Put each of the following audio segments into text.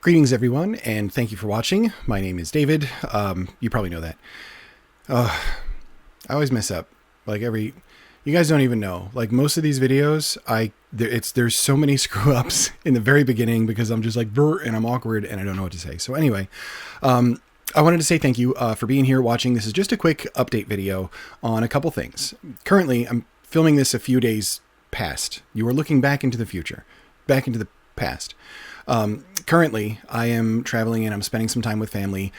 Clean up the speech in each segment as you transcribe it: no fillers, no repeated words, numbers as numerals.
Greetings, everyone, and thank you for watching. My name is David. You probably know that. I always mess up. You guys don't even know. Like most of these videos, there's so many screw ups in the very beginning because I'm just like, brr, and I'm awkward and I don't know what to say. So anyway, I wanted to say thank you for being here watching. This is just a quick update video on a couple things. Currently, I'm filming this a few days past. You are looking back into the future, back into the past. Currently, I am traveling and I'm spending some time with family.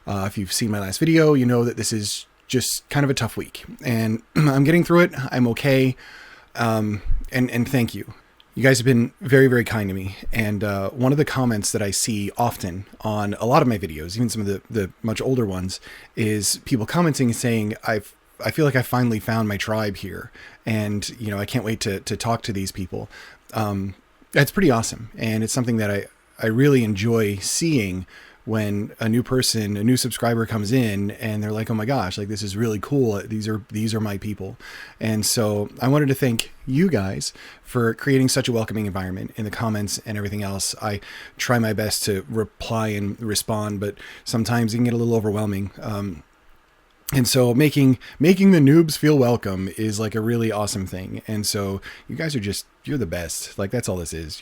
If you've seen my last video, you know that this is just kind of a tough week. And I'm getting through it. I'm okay. And thank you. You guys have been very, very kind to me. And one of the comments that I see often on a lot of my videos, even some of the much older ones, is people commenting and saying, I feel like I finally found my tribe here. And, you know, I can't wait to talk to these people. That's pretty awesome. And it's something that I really enjoy seeing when a new subscriber comes in and they're like, oh my gosh, like this is really cool. These are my people. And so I wanted to thank you guys for creating such a welcoming environment in the comments and everything else. I try my best to reply and respond, but sometimes it can get a little overwhelming. And so making the noobs feel welcome is like a really awesome thing. And so you guys you're the best. Like that's all this is.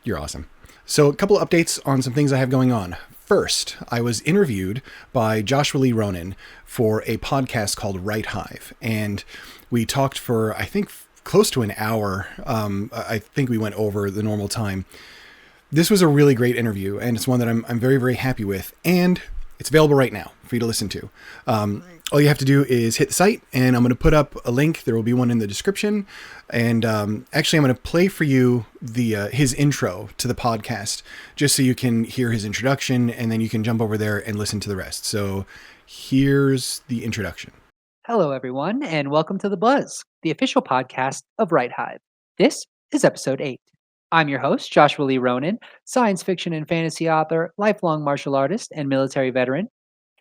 You're awesome. So a couple of updates on some things I have going on. First, I was interviewed by Joshua Lee Ronan for a podcast called Right Hive. And we talked for, I think, close to an hour. I think we went over the normal time. This was a really great interview, and it's one that I'm very, very happy with. And it's available right now for you to listen to. All you have to do is hit the site, and I'm going to put up a link. There will be one in the description. And actually, I'm going to play for you his intro to the podcast, just so you can hear his introduction, and then you can jump over there and listen to the rest. So here's the introduction. Hello, everyone, and welcome to The Buzz, the official podcast of Right Hive. This is episode 8. I'm your host, Joshua Lee Ronan, science fiction and fantasy author, lifelong martial artist, and military veteran.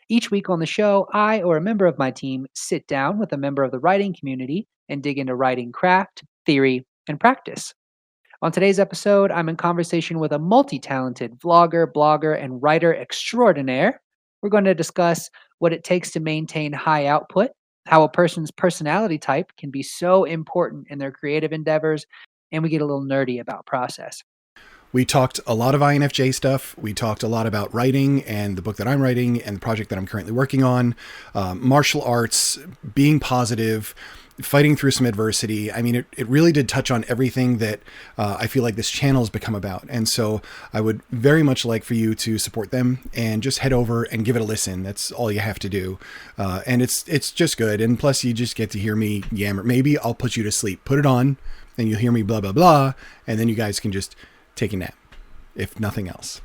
Each week on the show, I or a member of my team sit down with a member of the writing community and dig into writing craft, theory, and practice. On today's episode, I'm in conversation with a multi-talented vlogger, blogger, and writer extraordinaire. We're going to discuss what it takes to maintain high output, how a person's personality type can be so important in their creative endeavors, and we get a little nerdy about process. We talked a lot of infj stuff. We talked a lot about writing and the book that I'm writing and the project that I'm currently working on, martial arts, being positive, fighting through some adversity. I mean, it really did touch on everything that I feel like this channel has become about. And so I would very much like for you to support them and just head over and give it a listen. That's all you have to do. And it's just good. And plus you just get to hear me yammer. Maybe I'll put you to sleep. Put it on and you'll hear me blah, blah, blah. And then you guys can just take a nap, if nothing else.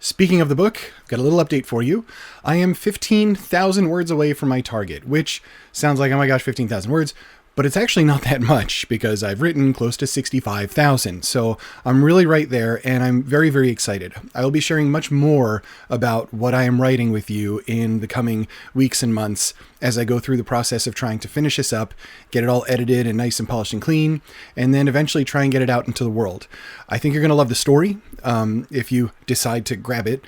Speaking of the book, I've got a little update for you. I am 15,000 words away from my target, which sounds like, oh my gosh, 15,000 words, but it's actually not that much because I've written close to 65,000. So I'm really right there and I'm very, very excited. I will be sharing much more about what I am writing with you in the coming weeks and months as I go through the process of trying to finish this up, get it all edited and nice and polished and clean, and then eventually try and get it out into the world. I think you're going to love the story if you decide to grab it,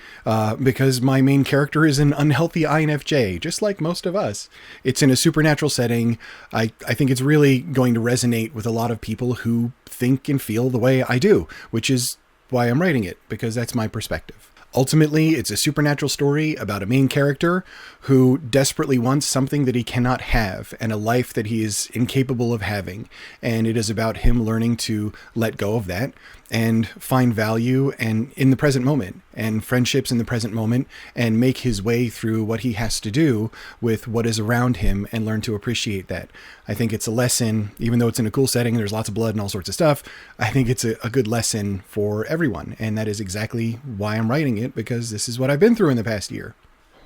because my main character is an unhealthy INFJ, just like most of us. It's in a supernatural setting. I think it's really going to resonate with a lot of people who think and feel the way I do, which is why I'm writing it, because that's my perspective. Ultimately, it's a supernatural story about a main character who desperately wants something that he cannot have and a life that he is incapable of having. And it is about him learning to let go of that and find value and in the present moment and friendships in the present moment and make his way through what he has to do with what is around him and learn to appreciate that. I think it's a lesson, even though it's in a cool setting, there's lots of blood and all sorts of stuff. I think it's a good lesson for everyone. And that is exactly why I'm writing it, because this is what I've been through in the past year.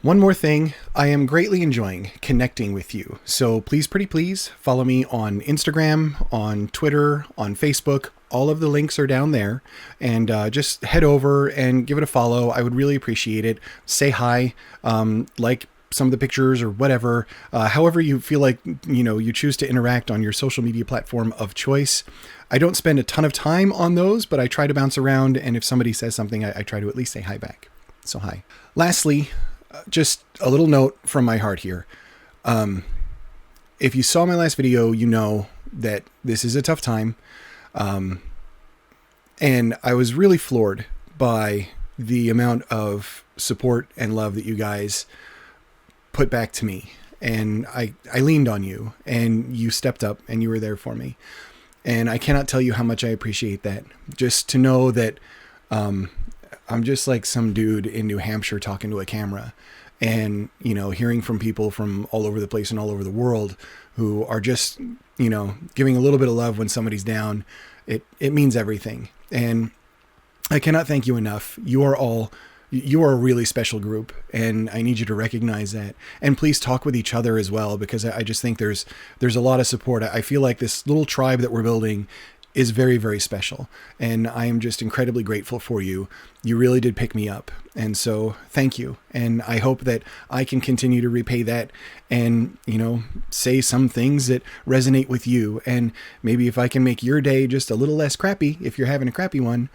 One more thing, I am greatly enjoying connecting with you. So please, pretty please, follow me on Instagram, on Twitter, on Facebook. All of the links are down there. And just head over and give it a follow. I would really appreciate it. Say hi, like some of the pictures or whatever. However you feel like, you choose to interact on your social media platform of choice. I don't spend a ton of time on those, but I try to bounce around. And if somebody says something, I try to at least say hi back. So hi. Lastly, just a little note from my heart here. If you saw my last video, you know that this is a tough time. And I was really floored by the amount of support and love that you guys put back to me. And I leaned on you, and you stepped up, and you were there for me. And I cannot tell you how much I appreciate that. Just to know that I'm just like some dude in New Hampshire talking to a camera, and, you know, hearing from people from all over the place and all over the world who are just, you know, giving a little bit of love when somebody's down. It means everything. And I cannot thank you enough. You are a really special group, and I need you to recognize that. And please talk with each other as well, because I just think there's a lot of support. I feel like this little tribe that we're building is very, very special. And I am just incredibly grateful for you. You really did pick me up. And so thank you. And I hope that I can continue to repay that and, you know, say some things that resonate with you. And maybe if I can make your day just a little less crappy, if you're having a crappy one,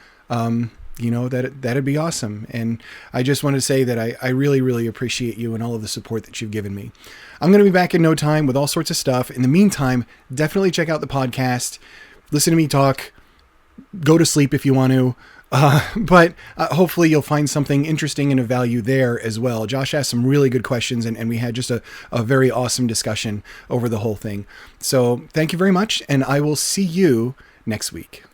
you know, that'd be awesome. And I just want to say that I really, really appreciate you and all of the support that you've given me. I'm going to be back in no time with all sorts of stuff. In the meantime, definitely check out the podcast. Listen to me talk, go to sleep if you want to, but hopefully you'll find something interesting and of value there as well. Josh asked some really good questions, and we had just a very awesome discussion over the whole thing. So thank you very much, and I will see you next week.